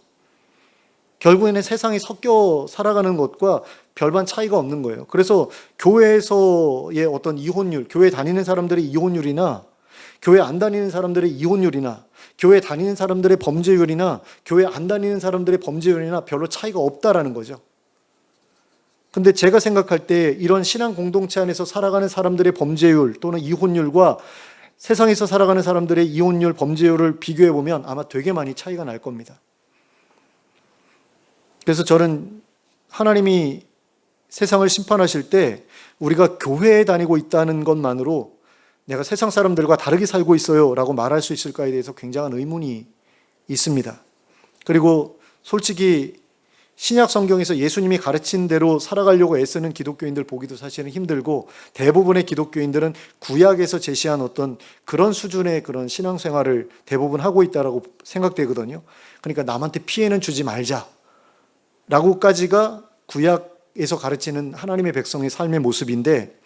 결국에는 세상이 섞여 살아가는 것과 별반 차이가 없는 거예요. 그래서 교회에서의 어떤 이혼율, 교회 다니는 사람들의 이혼율이나 교회 안 다니는 사람들의 이혼율이나 교회 다니는 사람들의 범죄율이나 교회 안 다니는 사람들의 범죄율이나 별로 차이가 없다라는 거죠. 근데 제가 생각할 때 이런 신앙 공동체 안에서 살아가는 사람들의 범죄율 또는 이혼율과 세상에서 살아가는 사람들의 이혼율, 범죄율을 비교해 보면 아마 되게 많이 차이가 날 겁니다. 그래서 저는 하나님이 세상을 심판하실 때 우리가 교회에 다니고 있다는 것만으로 내가 세상 사람들과 다르게 살고 있어요 라고 말할 수 있을까에 대해서 굉장한 의문이 있습니다. 그리고 솔직히 신약 성경에서 예수님이 가르친 대로 살아가려고 애쓰는 기독교인들 보기도 사실은 힘들고 대부분의 기독교인들은 구약에서 제시한 어떤 그런 수준의 그런 신앙생활을 대부분 하고 있다고 생각되거든요. 그러니까 남한테 피해는 주지 말자 라고까지가 구약에서 가르치는 하나님의 백성의 삶의 모습인데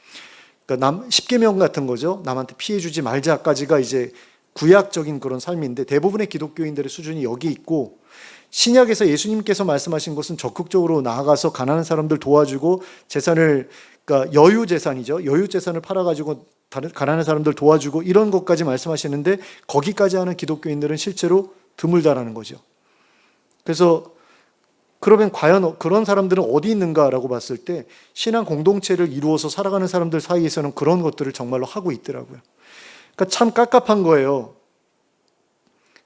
그러니까 십계명 같은 거죠. 남한테 피해 주지 말자까지가 이제 구약적인 그런 삶인데 대부분의 기독교인들의 수준이 여기 있고 신약에서 예수님께서 말씀하신 것은 적극적으로 나아가서 가난한 사람들 도와주고 재산을 그러니까 여유 재산이죠. 여유 재산을 팔아가지고 가난한 사람들 도와주고 이런 것까지 말씀하시는데 거기까지 하는 기독교인들은 실제로 드물다라는 거죠. 그래서 그러면 과연 그런 사람들은 어디 있는가라고 봤을 때 신앙 공동체를 이루어서 살아가는 사람들 사이에서는 그런 것들을 정말로 하고 있더라고요. 그러니까 참 깝깝한 거예요.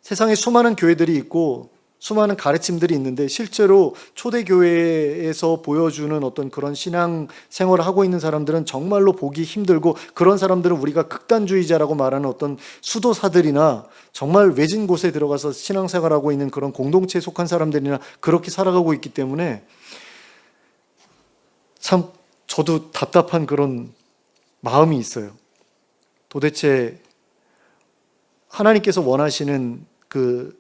세상에 수많은 교회들이 있고 수많은 가르침들이 있는데 실제로 초대교회에서 보여주는 어떤 그런 신앙 생활을 하고 있는 사람들은 정말로 보기 힘들고 그런 사람들은 우리가 극단주의자라고 말하는 어떤 수도사들이나 정말 외진 곳에 들어가서 신앙생활하고 있는 그런 공동체에 속한 사람들이나 그렇게 살아가고 있기 때문에 참 저도 답답한 그런 마음이 있어요. 도대체 하나님께서 원하시는 그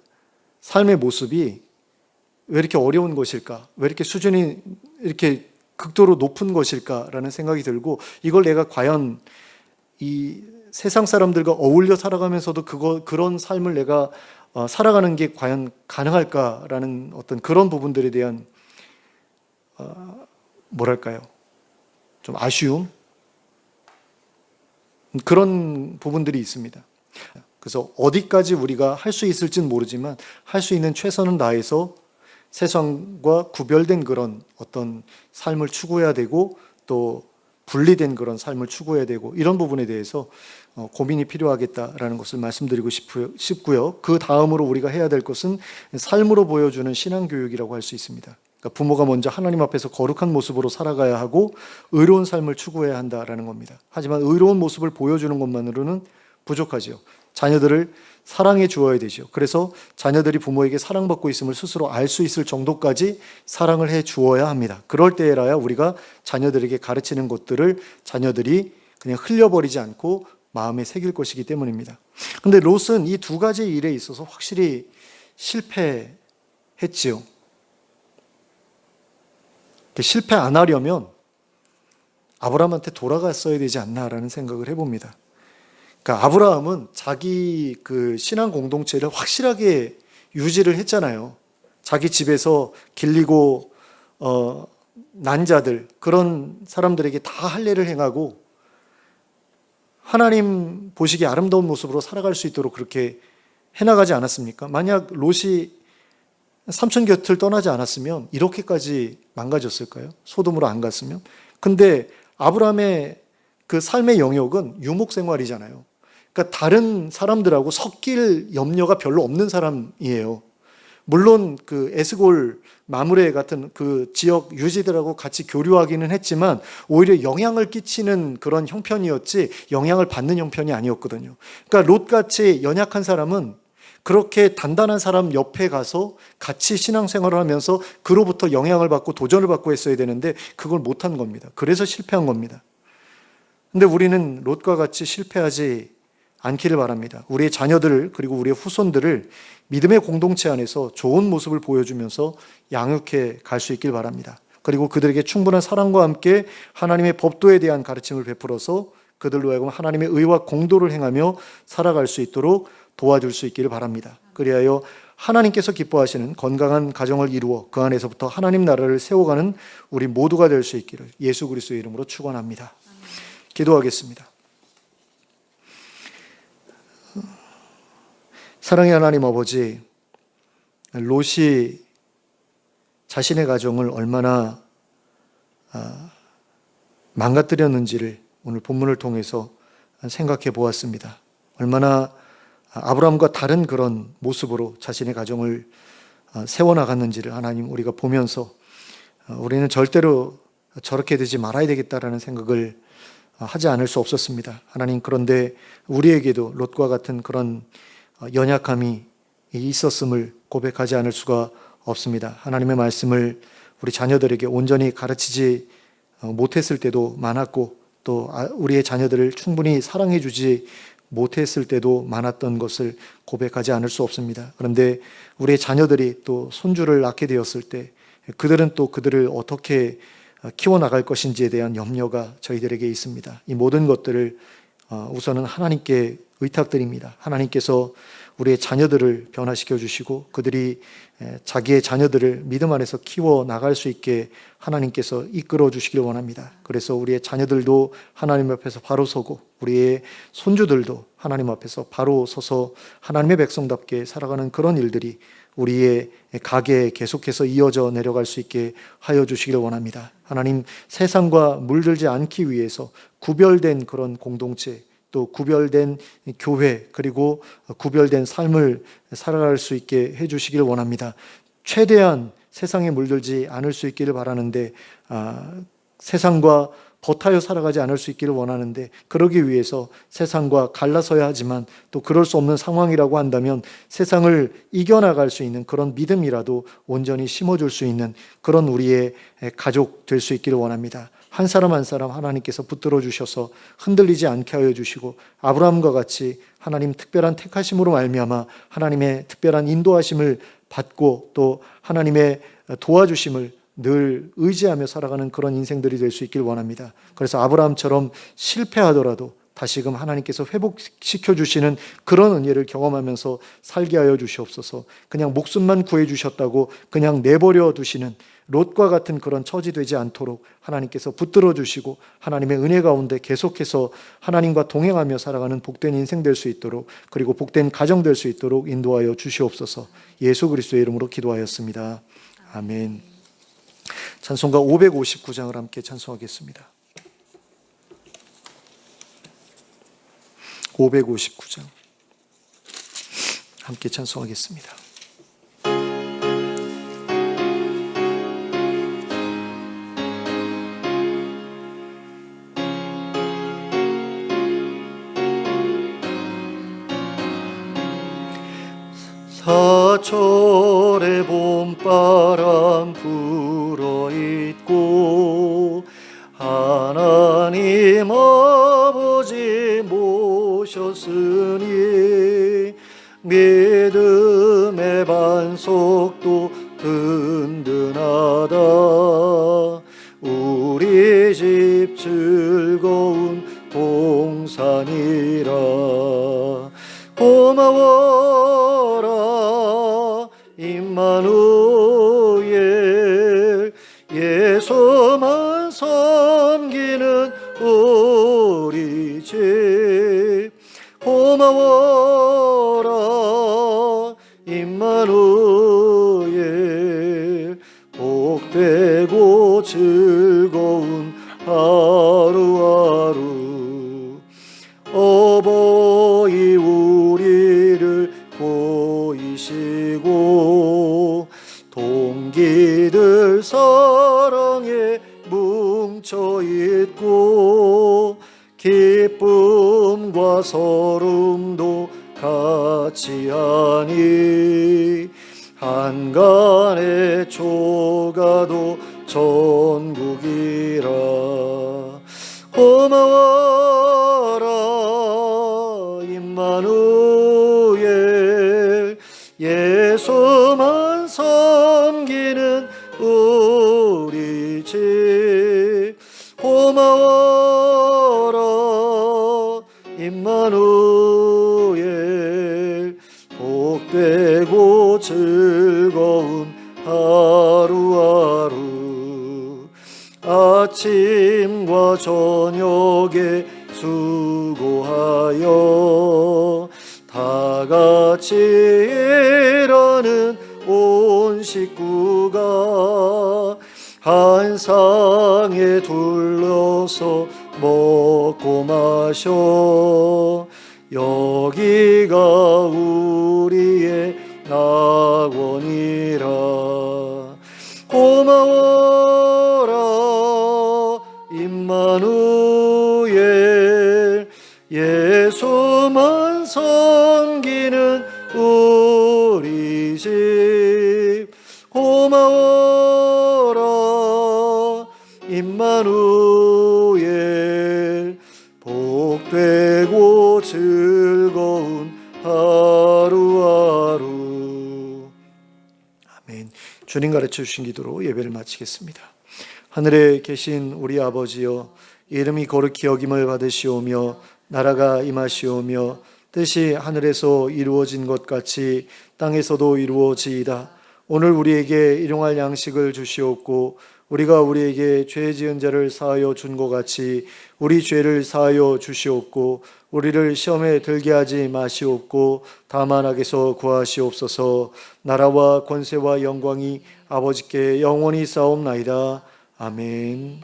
삶의 모습이 왜 이렇게 어려운 것일까? 왜 이렇게 수준이 이렇게 극도로 높은 것일까라는 생각이 들고 이걸 내가 과연 이 세상 사람들과 어울려 살아가면서도 그런 삶을 내가 살아가는 게 과연 가능할까라는 어떤 그런 부분들에 대한 뭐랄까요? 좀 아쉬움? 그런 부분들이 있습니다. 그래서 어디까지 우리가 할 수 있을지는 모르지만 할 수 있는 최선은 다해서 세상과 구별된 그런 어떤 삶을 추구해야 되고 또 분리된 그런 삶을 추구해야 되고 이런 부분에 대해서 고민이 필요하겠다라는 것을 말씀드리고 싶고요. 그 다음으로 우리가 해야 될 것은 삶으로 보여주는 신앙교육이라고 할 수 있습니다. 그러니까 부모가 먼저 하나님 앞에서 거룩한 모습으로 살아가야 하고 의로운 삶을 추구해야 한다라는 겁니다. 하지만 의로운 모습을 보여주는 것만으로는 부족하지요. 자녀들을 사랑해 주어야 되죠. 그래서 자녀들이 부모에게 사랑받고 있음을 스스로 알 수 있을 정도까지 사랑을 해 주어야 합니다. 그럴 때라야 우리가 자녀들에게 가르치는 것들을 자녀들이 그냥 흘려버리지 않고 마음에 새길 것이기 때문입니다. 근데 롯은 이 두 가지 일에 있어서 확실히 실패했지요. 실패 안 하려면 아브라함한테 돌아갔어야 되지 않나라는 생각을 해봅니다. 그러니까 아브라함은 자기 그 신앙 공동체를 확실하게 유지를 했잖아요. 자기 집에서 길리고 난 자들 그런 사람들에게 다 할례를 행하고 하나님 보시기에 아름다운 모습으로 살아갈 수 있도록 그렇게 해나가지 않았습니까? 만약 롯이 삼촌 곁을 떠나지 않았으면 이렇게까지 망가졌을까요? 소돔으로 안 갔으면? 근데 아브라함의 그 삶의 영역은 유목 생활이잖아요. 그러니까 다른 사람들하고 섞일 염려가 별로 없는 사람이에요. 물론 그 에스골 마므레 같은 그 지역 유지들하고 같이 교류하기는 했지만 오히려 영향을 끼치는 그런 형편이었지 영향을 받는 형편이 아니었거든요. 그러니까 롯같이 연약한 사람은 그렇게 단단한 사람 옆에 가서 같이 신앙생활을 하면서 그로부터 영향을 받고 도전을 받고 했어야 되는데 그걸 못한 겁니다. 그래서 실패한 겁니다. 근데 우리는 롯과 같이 실패하지 않기를 바랍니다. 우리의 자녀들을 그리고 우리의 후손들을 믿음의 공동체 안에서 좋은 모습을 보여주면서 양육해 갈 수 있길 바랍니다. 그리고 그들에게 충분한 사랑과 함께 하나님의 법도에 대한 가르침을 베풀어서 그들로 하여금 하나님의 의와 공도를 행하며 살아갈 수 있도록 도와줄 수 있기를 바랍니다. 그리하여 하나님께서 기뻐하시는 건강한 가정을 이루어 그 안에서부터 하나님 나라를 세워가는 우리 모두가 될 수 있기를 예수 그리스도의 이름으로 축원합니다. 기도하겠습니다. 사랑의 하나님 아버지, 롯이 자신의 가정을 얼마나 망가뜨렸는지를 오늘 본문을 통해서 생각해 보았습니다. 얼마나 아브라함과 다른 그런 모습으로 자신의 가정을 세워나갔는지를 하나님 우리가 보면서 우리는 절대로 저렇게 되지 말아야 되겠다라는 생각을 하지 않을 수 없었습니다. 하나님, 그런데 우리에게도 롯과 같은 그런 연약함이 있었음을 고백하지 않을 수가 없습니다. 하나님의 말씀을 우리 자녀들에게 온전히 가르치지 못했을 때도 많았고 또 우리의 자녀들을 충분히 사랑해 주지 못했을 때도 많았던 것을 고백하지 않을 수 없습니다. 그런데 우리의 자녀들이 또 손주를 낳게 되었을 때 그들은 또 그들을 어떻게 키워나갈 것인지에 대한 염려가 저희들에게 있습니다. 이 모든 것들을 우선은 하나님께 의탁드립니다. 하나님께서 우리의 자녀들을 변화시켜 주시고 그들이 자기의 자녀들을 믿음 안에서 키워 나갈 수 있게 하나님께서 이끌어 주시길 원합니다. 그래서 우리의 자녀들도 하나님 앞에서 바로 서고 우리의 손주들도 하나님 앞에서 바로 서서 하나님의 백성답게 살아가는 그런 일들이 우리의 가게에 계속해서 이어져 내려갈 수 있게 하여 주시기를 원합니다. 하나님, 세상과 물들지 않기 위해서 구별된 그런 공동체, 또 구별된 교회, 그리고 구별된 삶을 살아갈 수 있게 해주시기를 원합니다. 최대한 세상에 물들지 않을 수 있기를 바라는데 세상과 버타여 살아가지 않을 수 있기를 원하는데 그러기 위해서 세상과 갈라서야 하지만 또 그럴 수 없는 상황이라고 한다면 세상을 이겨나갈 수 있는 그런 믿음이라도 온전히 심어줄 수 있는 그런 우리의 가족 될 수 있기를 원합니다. 한 사람 한 사람 하나님께서 붙들어 주셔서 흔들리지 않게 하여 주시고 아브라함과 같이 하나님 특별한 택하심으로 말미암아 하나님의 특별한 인도하심을 받고 또 하나님의 도와주심을 늘 의지하며 살아가는 그런 인생들이 될 수 있길 원합니다. 그래서 아브라함처럼 실패하더라도 다시금 하나님께서 회복시켜 주시는 그런 은혜를 경험하면서 살게 하여 주시옵소서. 그냥 목숨만 구해 주셨다고 그냥 내버려 두시는 롯과 같은 그런 처지 되지 않도록 하나님께서 붙들어 주시고 하나님의 은혜 가운데 계속해서 하나님과 동행하며 살아가는 복된 인생 될 수 있도록, 그리고 복된 가정 될 수 있도록 인도하여 주시옵소서. 예수 그리스도의 이름으로 기도하였습니다. 아멘. 찬송가 559장을 함께 찬송하겠습니다. 559장 함께 찬송하겠습니다. 사철의 봄바람 불어있고 하나님 아버지 모셨으니 믿음의 반석도 든든하다. 우리 집 즐거운 동산이라. 고마워라 임마누엘, 예수만 섬기는 우리 집. 고마워라 임마누엘, 복되고 즐거운 하루하루. 어버이 우리를 보이시고 동기들 사랑에 뭉쳐있고 기쁨과 서름도 같이 하니 한간의 초가도 전국이라. 고마워라 임마누엘, 예수만 섬기는 우리 집. 고마워라 임마누엘, 복되고 즐거운 하루하루. 아침과 저녁에 수고하여 다 같이 일하는 온 식구가 한 상에 둘러서 먹고 마셔. 여기가 우리의 낙원이라. 고마워라 임마누엘, 예수만 섬기는 우리 집. 고마워라 임마누엘, 복되고 즐거운 하루하루. 아멘. 주님 가르쳐 주신 기도로 예배를 마치겠습니다. 하늘에 계신 우리 아버지여, 이름이 거룩히 여김을 받으시오며 나라가 임하시오며 뜻이 하늘에서 이루어진 것 같이 땅에서도 이루어지이다. 오늘 우리에게 일용할 양식을 주시옵고 우리가 우리에게 죄 지은 자를 사하여 준 것 같이 우리 죄를 사하여 주시옵고 우리를 시험에 들게 하지 마시옵고 다만 악에서 구하시옵소서. 나라와 권세와 영광이 아버지께 영원히 싸움나이다. 아멘.